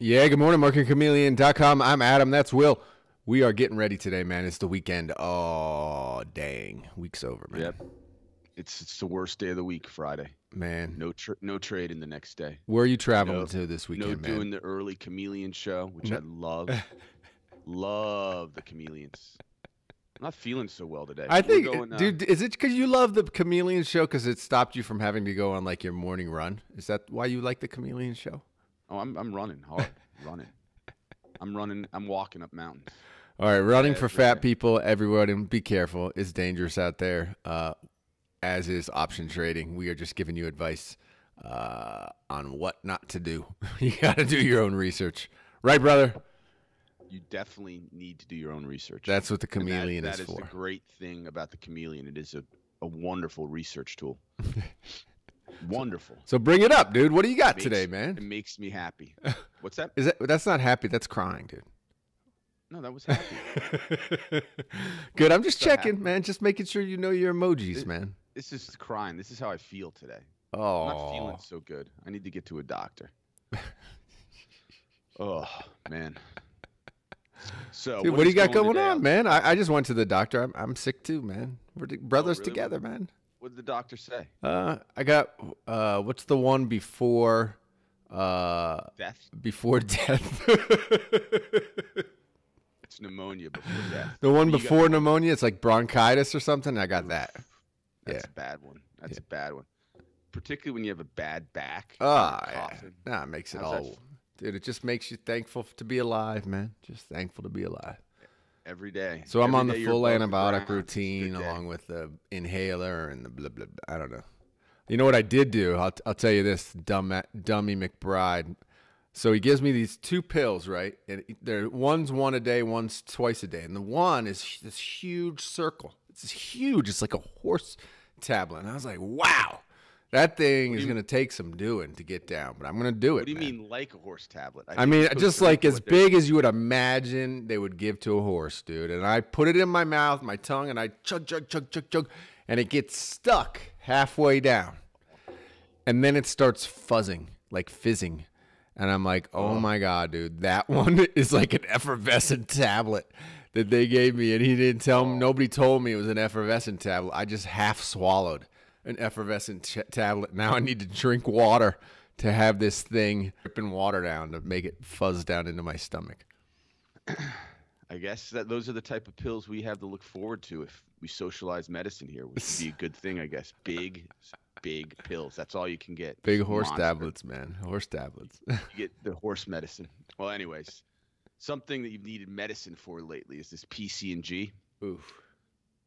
Yeah, good morning, MarketChameleon.com. I'm Adam. That's Will. We are getting ready today, man. It's the weekend. Oh, dang. Week's over, man. Yep. It's the worst day of the week, Friday. Man. No trading the next day. Where are you traveling to this weekend, no man? doing the early chameleon show, which I love. Love the chameleons. I'm not feeling so well today. I think, dude, is it because you love the Chameleon show because it stopped you from having to go on, like, your morning run? Is that why you like the Chameleon show? Oh, I'm running hard. I'm walking up mountains. All right, running for fat people everywhere, and be careful. It's dangerous out there, as is option trading. We are just giving you advice on what not to do. You got to do your own research. Right, brother? You definitely need to do your own research. That's what the Chameleon is for. That is the great thing about the Chameleon. It is a wonderful research tool. Wonderful. So bring it up, dude. What do you got today, man? It makes me happy. What's that? That's not happy. That's crying, dude. No, that was happy. Good. I'm just checking, man. Just making sure you know your emojis, man. This is crying. This is how I feel today. Oh. I'm not feeling so good. I need to get to a doctor. Oh, man. So, dude, what do you got going on, man? I just went to the doctor. I'm sick too, man. We're brothers together, man. What did the doctor say? I got what's the one before death? Before death. It's pneumonia before death. The one before pneumonia, it's like bronchitis or something. I got that. That's a bad one. That's a bad one. Particularly when you have a bad back. Yeah. Nah, it makes it all. Dude, it just makes you thankful to be alive, man. Just thankful to be alive. Every day. So I'm on the full antibiotic routine along with the inhaler and the blah, blah, blah. I don't know. You know what I did do? I'll tell you this, dummy McBride. So he gives me these two pills, right? And one's one a day, one's twice a day. And the one is this huge circle. It's huge. It's like a horse tablet. And I was like, wow. That thing is going to take some doing to get down, but I'm going to do it. What do you mean like a horse tablet? I mean, just like as big as you would imagine they would give to a horse, dude. And I put it in my mouth, my tongue, and I chug, and it gets stuck halfway down. And then it starts fuzzing, like fizzing. And I'm like, oh my God, dude, that one is like an effervescent tablet that they gave me. And he didn't tell me, nobody told me it was an effervescent tablet. I just half swallowed an effervescent tablet. Now I need to drink water to have this thing dripping water down to make it fuzz down into my stomach. I guess that those are the type of pills we have to look forward to if we socialize medicine here, which would be a good thing, I guess. Big pills. That's all you can get. Big horse tablets, man. Horse tablets. You get the horse medicine. Well, anyways, something that you've needed medicine for lately is this PC&G. Oof.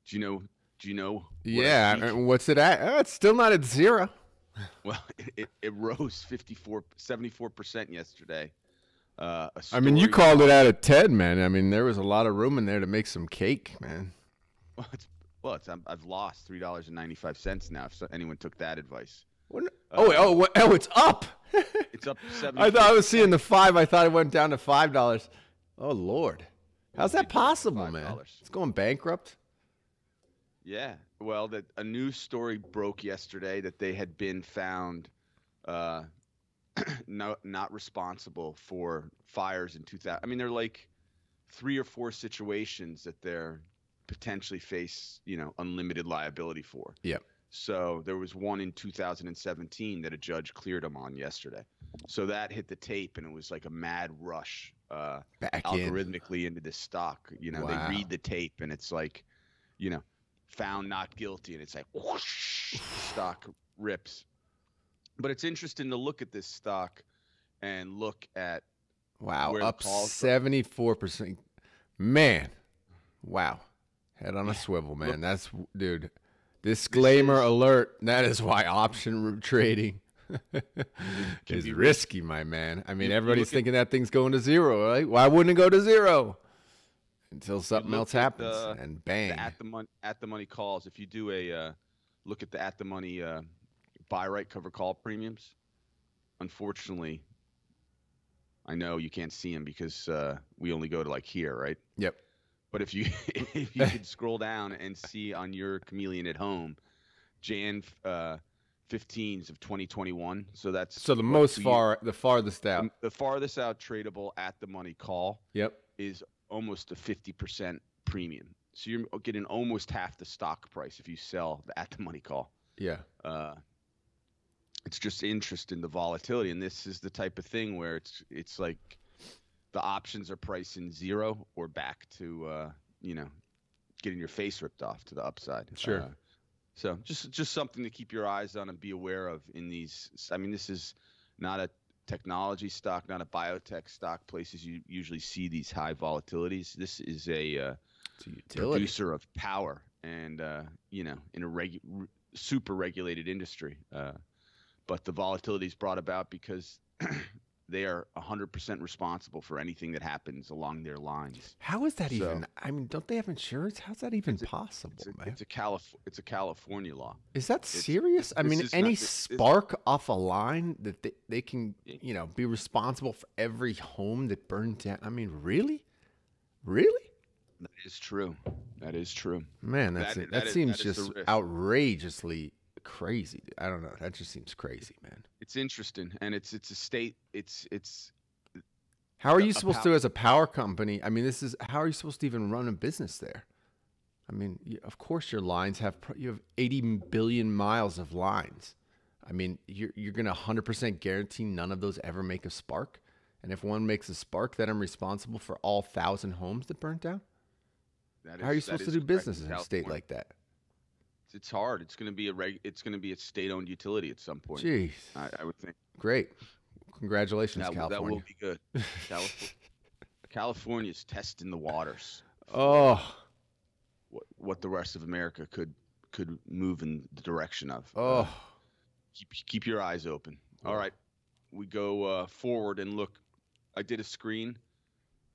Do you know? Yeah. What's it at? It's still not at zero. Well, it rose 74% yesterday. I mean, you called it out at 10, man. I mean, there was a lot of room in there to make some cake, man. I've lost $3.95 now. If anyone took that advice. It's up. It's up 70%. I thought I was seeing the 5. I thought it went down to $5. Oh Lord, how's that possible, man? It's going bankrupt. Yeah, well, a news story broke yesterday that they had been found not responsible for fires in 2000. I mean, they're like 3 or 4 situations that they're potentially face, unlimited liability for. Yep. So there was one in 2017 that a judge cleared them on yesterday. So that hit the tape, and it was like a mad rush algorithmically into this stock. Wow. They read the tape, and it's like, found not guilty, and it's like whoosh, the stock rips. But it's interesting to look at this stock and look at up 74%. Man, wow, head on a swivel, man. That's dude. Disclaimer alert. That is why option trading is risky, my man. I mean, everybody's thinking that thing's going to zero, right? Why wouldn't it go to zero? Until something else happens, and bang. The at the money calls. If you do a look at the at the money buy right cover call premiums, unfortunately, I know you can't see them because we only go to like here, right? Yep. But if you could scroll down and see on your Chameleon at home, Jan 15s of 2021. So that's So the the farthest out. The farthest out tradable at the money call. Yep. Is almost a 50% premium. So you're getting almost half the stock price if you sell the at the money call. Yeah. It's just interesting, the volatility, and this is the type of thing where it's like the options are pricing zero or back to getting your face ripped off to the upside. Sure. So just something to keep your eyes on and be aware of in these. I mean, this is not a technology stock, not a biotech stock, places you usually see these high volatilities. This is a producer of power and in a super regulated industry. But the volatility is brought about because they are 100% responsible for anything that happens along their lines. How is that even? I mean, don't they have insurance? How's that even possible, man? It's a California law. Is that serious? I mean, any spark off a line that they can, be responsible for every home that burned down. I mean, really? Really? That is true. That is true. Man, that seems just outrageously crazy. I don't know. That just seems crazy, man. It's interesting, and it's a state. It's. How are you supposed to, as a power company? I mean, how are you supposed to even run a business there? I mean, of course, your lines you have 80 billion miles of lines. I mean, you're going to 100% guarantee none of those ever make a spark. And if one makes a spark, then I'm responsible for all 1,000 homes that burnt down. How are you supposed to do business in a state like that? It's hard. It's going to be a state-owned utility at some point. Jeez, I would think. Great, congratulations, California. That will be good. California's testing the waters. Oh, what the rest of America could move in the direction of. Oh, keep your eyes open. All right, we go forward and look. I did a screen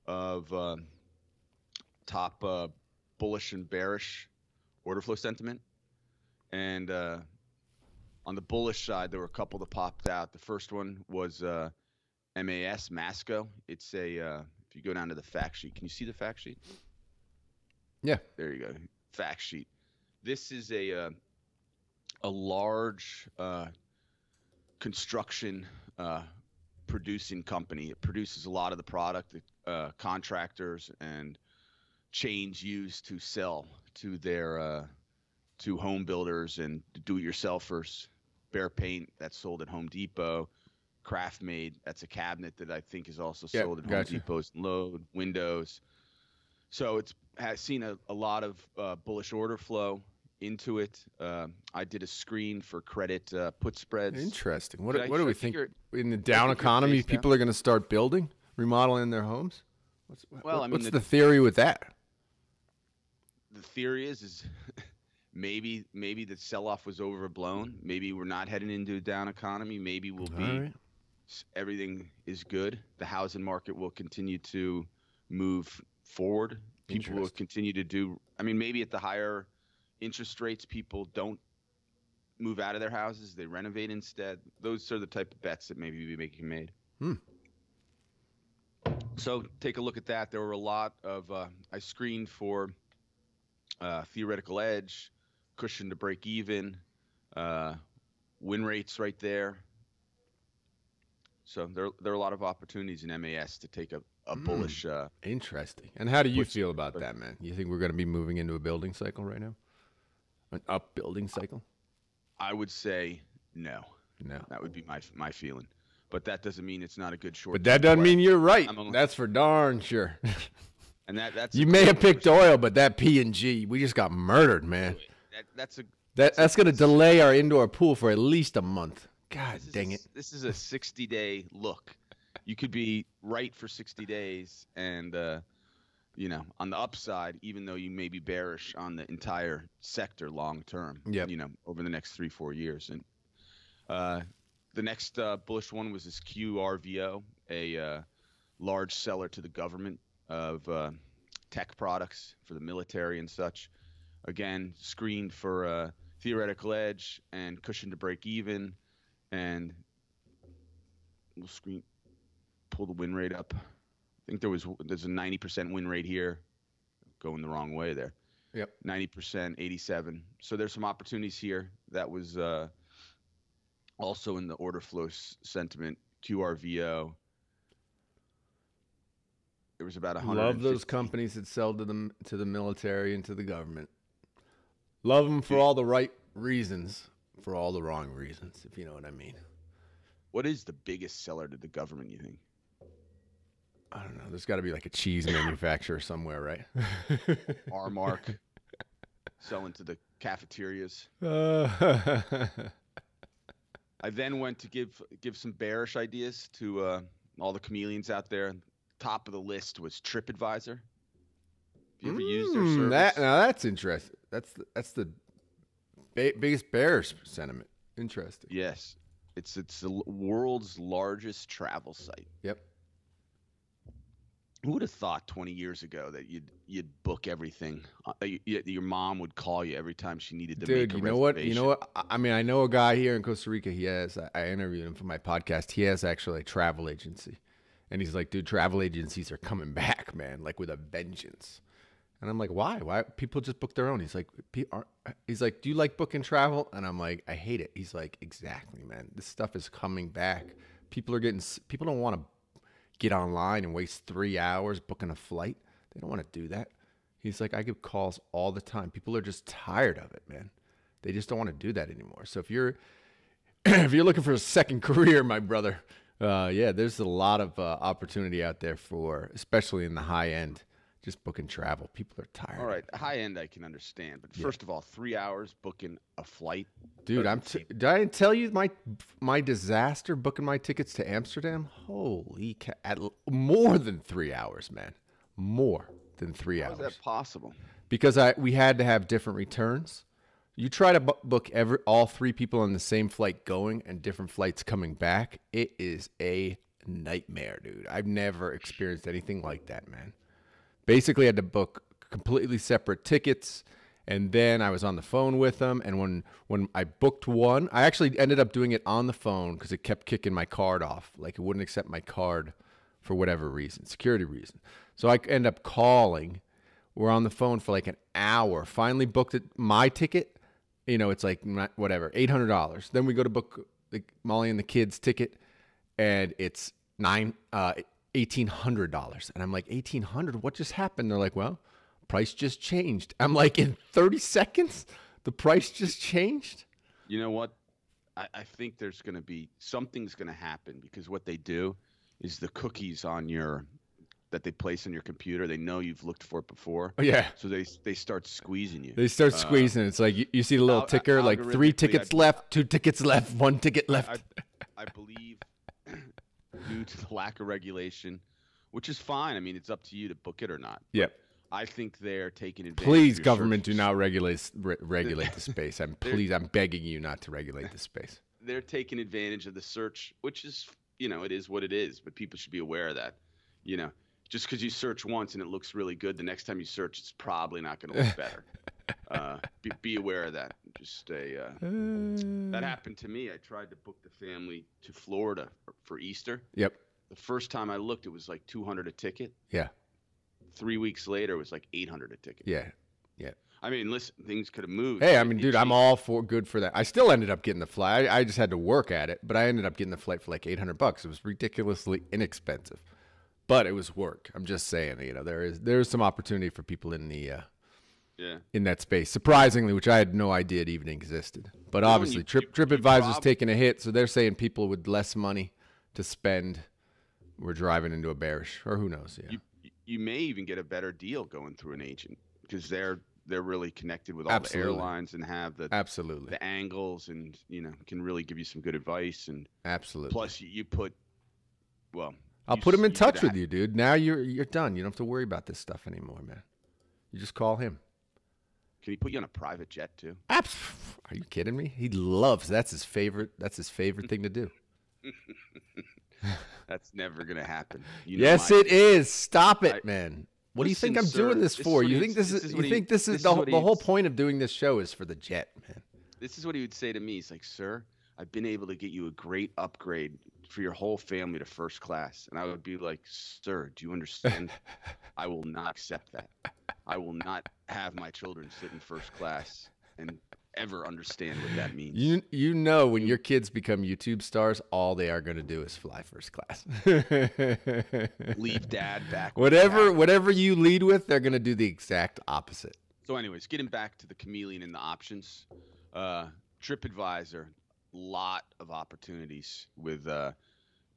of top bullish and bearish order flow sentiment. And on the bullish side, there were a couple that popped out. The first one was Masco. It's if you go down to the fact sheet, can you see the fact sheet? Yeah. There you go. Fact sheet. This is a large construction producing company. It produces a lot of the product that contractors and chains use to sell to their to home builders and do-it-yourselfers. Bear Paint, that's sold at Home Depot. Craft Made, that's a cabinet that I think is also sold at Home Depot's and Lowe's. Windows. So it's has seen a lot of bullish order flow into it. I did a screen for credit put spreads. Interesting. What do we think? In the down economy, people are going to start building, remodeling their homes? What's the theory with that? The theory is maybe the sell-off was overblown. Maybe we're not heading into a down economy. Maybe we'll be everything is good. The housing market will continue to move forward. People will continue to do. I mean, maybe at the higher interest rates, people don't move out of their houses. They renovate instead. Those are the type of bets that maybe be making made. So take a look at that. There were a lot of I screened for theoretical edge, cushion to break even, win rates right there. So there are a lot of opportunities in MAS to take a bullish. Interesting. And how do you feel about that, man? You think we're going to be moving into a building cycle right now? An up building cycle? I would say no. No. That would be my feeling. But that doesn't mean it's not a good short. But that doesn't mean you're right. That's for darn sure. And that's you may have picked oil, but that P&G, we just got murdered, man. That's going to delay our indoor pool for at least a month. God dang it. This is a 60-day look. You could be right for 60 days and, on the upside, even though you may be bearish on the entire sector long term, over the next 3-4 years. And the next bullish one was this QRVO, a large seller to the government of tech products for the military and such. Again, screened for theoretical edge and cushion to break even. And we'll pull the win rate up. I think there's a 90% win rate here. Going the wrong way there. Yep. 90%, 87. So there's some opportunities here. That was Also in the order flow sentiment, QRVO, there was about 150. Love those companies that sell to the military and to the government. Love them for all the right reasons, for all the wrong reasons, if you know what I mean. What is the biggest seller to the government, you think? I don't know. There's got to be like a cheese manufacturer somewhere, right? R-Mark selling to the cafeterias. I then went to give some bearish ideas to all the chameleons out there. Top of the list was Tripadvisor. Have you ever used their service? Now that's interesting. That's the biggest bearish sentiment. Interesting. Yes, it's the world's largest travel site. Yep. Who would have thought 20 years ago that you'd book everything? Your mom would call you every time she needed to make a reservation. You know what? I mean, I know a guy here in Costa Rica. I interviewed him for my podcast. He has actually a travel agency. And he's like, dude, travel agencies are coming back, man, like with a vengeance. And I'm like, why? Why? People just book their own. He's like, do you like booking travel? And I'm like, I hate it. He's like, exactly, man. This stuff is coming back. People don't want to get online and waste 3 hours booking a flight. They don't want to do that. He's like, I get calls all the time. People are just tired of it, man. They just don't want to do that anymore. So if you're looking for a second career, my brother, there's a lot of opportunity out there for, especially in the high end, just booking travel. People are tired. All right, high end I can understand, but first of all, 3 hours booking a flight. Dude, did I tell you my disaster booking my tickets to Amsterdam? Holy cow! More than 3 hours, man. More than 3 hours. How is that possible? Because we had to have different returns. You try to book all three people on the same flight going and different flights coming back. It is a nightmare, dude. I've never experienced anything like that, man. Basically, I had to book completely separate tickets, and then I was on the phone with them. And when I booked one, I actually ended up doing it on the phone because it kept kicking my card off. Like, it wouldn't accept my card for whatever reason, security reason. So I end up calling. We're on the phone for like an hour. Finally booked my ticket. You know, it's like whatever, $800. Then we go to book Molly and the kids' ticket, and it's $1,800. And I'm like, $1,800? What just happened? They're like, well, price just changed. I'm like, in 30 seconds, the price just changed? You know what? I think there's going to be something's going to happen, because what they do is the cookies that they place on your computer, they know you've looked for it before. Oh, yeah. So they start squeezing you. They start squeezing. It's like you see the little ticker, like 3 tickets left, 2 tickets left, 1 ticket left. I believe due to the lack of regulation, which is fine. I mean, it's up to you to book it or not. Yep. I think they're taking advantage. Please, government, do not regulate the space. I'm begging you not to regulate the space. They're taking advantage of the search, which is, it is what it is. But people should be aware of that. Just because you search once and it looks really good, the next time you search, it's probably not going to look better. Be aware of that. That happened to me. I tried to book the family to Florida for Easter. Yep. The first time I looked, it was like $200 a ticket. Yeah. 3 weeks later, it was like $800 a ticket. Yeah. Yeah. I mean, listen, things could have moved. Hey, I mean, dude, I'm all good for that. I still ended up getting the flight. I just had to work at it, but I ended up getting the flight for like $800. It was ridiculously inexpensive. But it was work. I'm just saying, there is some opportunity for people in the in that space. Surprisingly, which I had no idea it even existed. But obviously, Tripadvisor's taking a hit, so they're saying people with less money to spend were driving into a bearish, or who knows? Yeah. You may even get a better deal going through an agent, because they're really connected with all the airlines and have the angles, and can really give you some good advice. And absolutely. Plus, you put I'll put him in touch with you, dude. Now you're done. You don't have to worry about this stuff anymore, man. You just call him. Can he put you on a private jet too? Are you kidding me? He loves. That's his favorite thing to do. That's never gonna happen. Yes, it is. Stop it, man. What do you think I'm doing this for? You think this is the whole point of doing this show is for the jet, man? This is what he would say to me. He's like, sir, I've been able to get you a great upgrade for your whole family to first class. And I would be like, sir, do you understand? I will not accept that. I will not have my children sit in first class and ever understand what that means. You know when your kids become YouTube stars, all they are going to do is fly first class. Leave dad back. Whatever you lead with, they're going to do the exact opposite. So anyways, getting back to the chameleon and the options, Tripadvisor, lot of opportunities with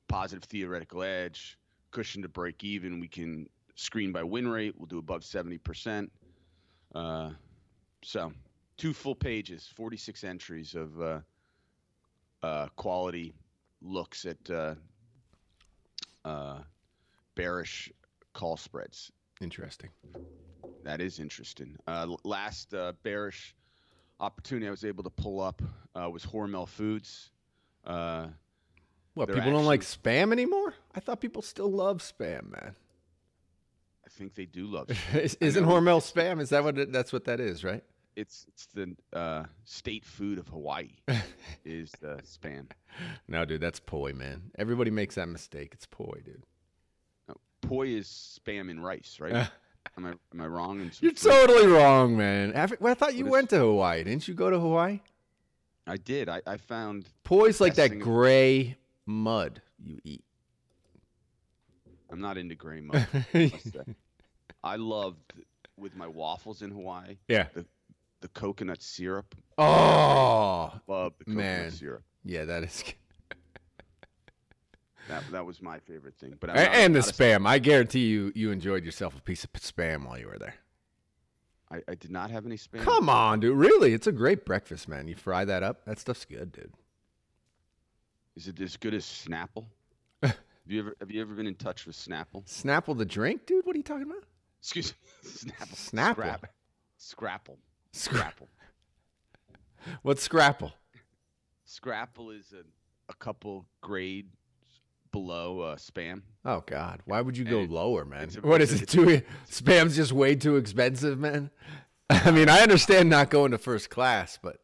positive theoretical edge, cushion to break even. We can screen by win rate. We'll do above 70%. So 2 full pages, 46 entries of quality looks at bearish call spreads. Interesting. That is interesting. Last bearish opportunity I was able to pull up was Hormel Foods. What, people don't like spam anymore? I thought people still love spam, man. I think they do love spam. Isn't Hormel spam? Is that what that's what that is, right? It's the state food of Hawaii is spam. No, dude, that's poi, man. Everybody makes that mistake. It's poi, dude. No, poi is spam and rice, right? Am I wrong? You're totally wrong, man. I thought you went to Hawaii. Didn't you go to Hawaii? I did. I found poi's like that gray mud you eat. I'm not into gray mud. I loved with my waffles in Hawaii. Yeah. The coconut syrup. Oh, love the coconut man. syrup. Yeah, that is. That was my favorite thing. But and the spam. I guarantee you enjoyed yourself a piece of spam while you were there. I did not have any spam. Come on, dude. Really? It's a great breakfast, man. You fry that up. That stuff's good, dude. Is it as good as Snapple? Have you ever been in touch with Snapple? Snapple the drink, dude? What are you talking about? Excuse me. Snapple. Scrapple. Scrapple. What's Scrapple? Scrapple is a couple grades below spam. Oh God, why would you go lower, man? Spam's just way too expensive, man. I mean, I understand not going to first class, but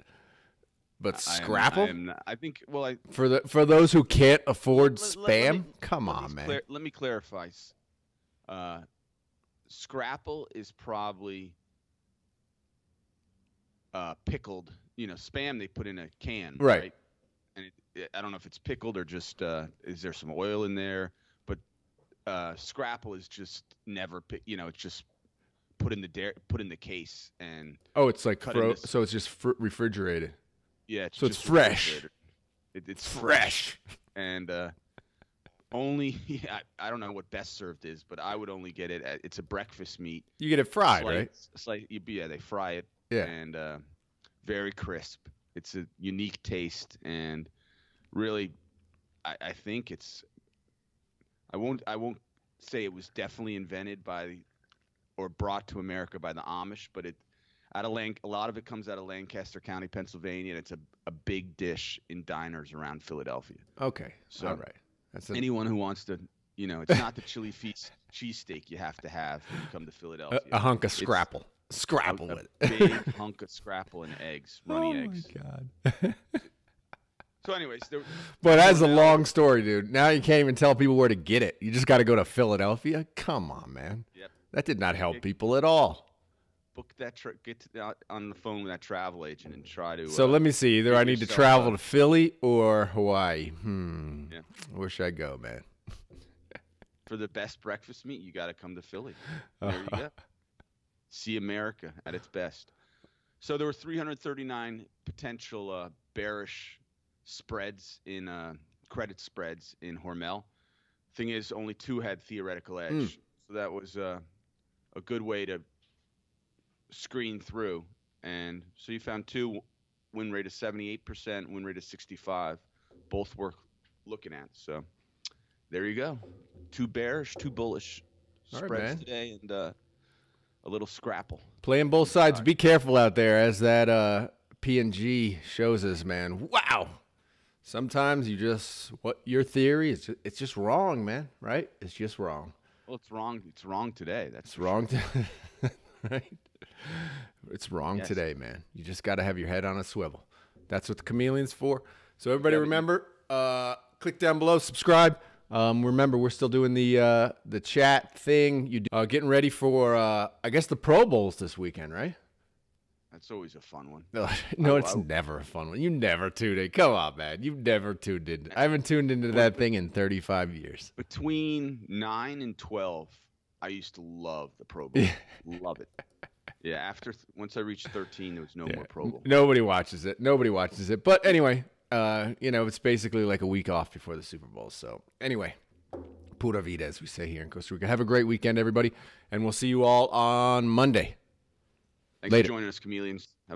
Scrapple. I think. For those who can't afford spam, come on, man. Let me clarify. Scrapple is probably pickled. Spam they put in a can, right? And I don't know if it's pickled or just is there some oil in there? But Scrapple is just never, it's just put in the case and. Oh, it's like so it's just refrigerated. Yeah, it's fresh. It's fresh, and only I don't know what best served is, but I would only get it. It's a breakfast meat. You get it fried, right? Yeah, they fry it. Yeah, and very crisp. It's a unique taste, and really, I think it's. I won't say it was definitely invented by, or brought to America by the Amish, but a lot of it comes out of Lancaster County, Pennsylvania, and it's a big dish in diners around Philadelphia. Okay, so all right. Anyone who wants to, it's not the chili feast cheesesteak you have to have when you come to Philadelphia. A hunk of Scrapple. Scrapple with it. Big hunk of Scrapple and eggs, runny eggs. Oh my God. So, anyways, but that's a long story, dude. Now you can't even tell people where to get it. You just got to go to Philadelphia. Come on, man. Yep. That did not help people at all. Book that trip. Get on the phone with that travel agent and try to. So let me see. Either I need to travel to Philly or Hawaii. Yeah. Where should I go, man? For the best breakfast meat, you got to come to Philly. There you go. See America at its best. So there were 339 potential bearish spreads in credit spreads in Hormel. Thing is, only 2 had theoretical edge. So that was a good way to screen through. And so you found 2, win rate of 78%, win rate of 65, both worth looking at. So there you go. 2 bearish, 2 bullish spreads today, and a little Scrapple. Playing both sides. Be careful out there, as that P&G shows us, man. Wow. Sometimes your theory is it's just wrong, man. Right? It's just wrong. Well, it's wrong. It's wrong today. That's wrong. Right? It's wrong today, man. You just got to have your head on a swivel. That's what the chameleon's for. So everybody remember, click down below, subscribe. Remember, we're still doing the chat thing. Getting ready for, I guess, the Pro Bowls this weekend, right? That's always a fun one. No, it's never a fun one. You never tuned in. Come on, man. You've never tuned in. I haven't tuned into that thing in 35 years. Between 9 and 12, I used to love the Pro Bowl. Love it. Yeah, once I reached 13, there was no more Pro Bowl. Nobody watches it. But anyway, it's basically like a week off before the Super Bowl. So anyway, pura vida, as we say here in Costa Rica. Have a great weekend, everybody, and we'll see you all on Monday. Thanks for joining us, chameleons.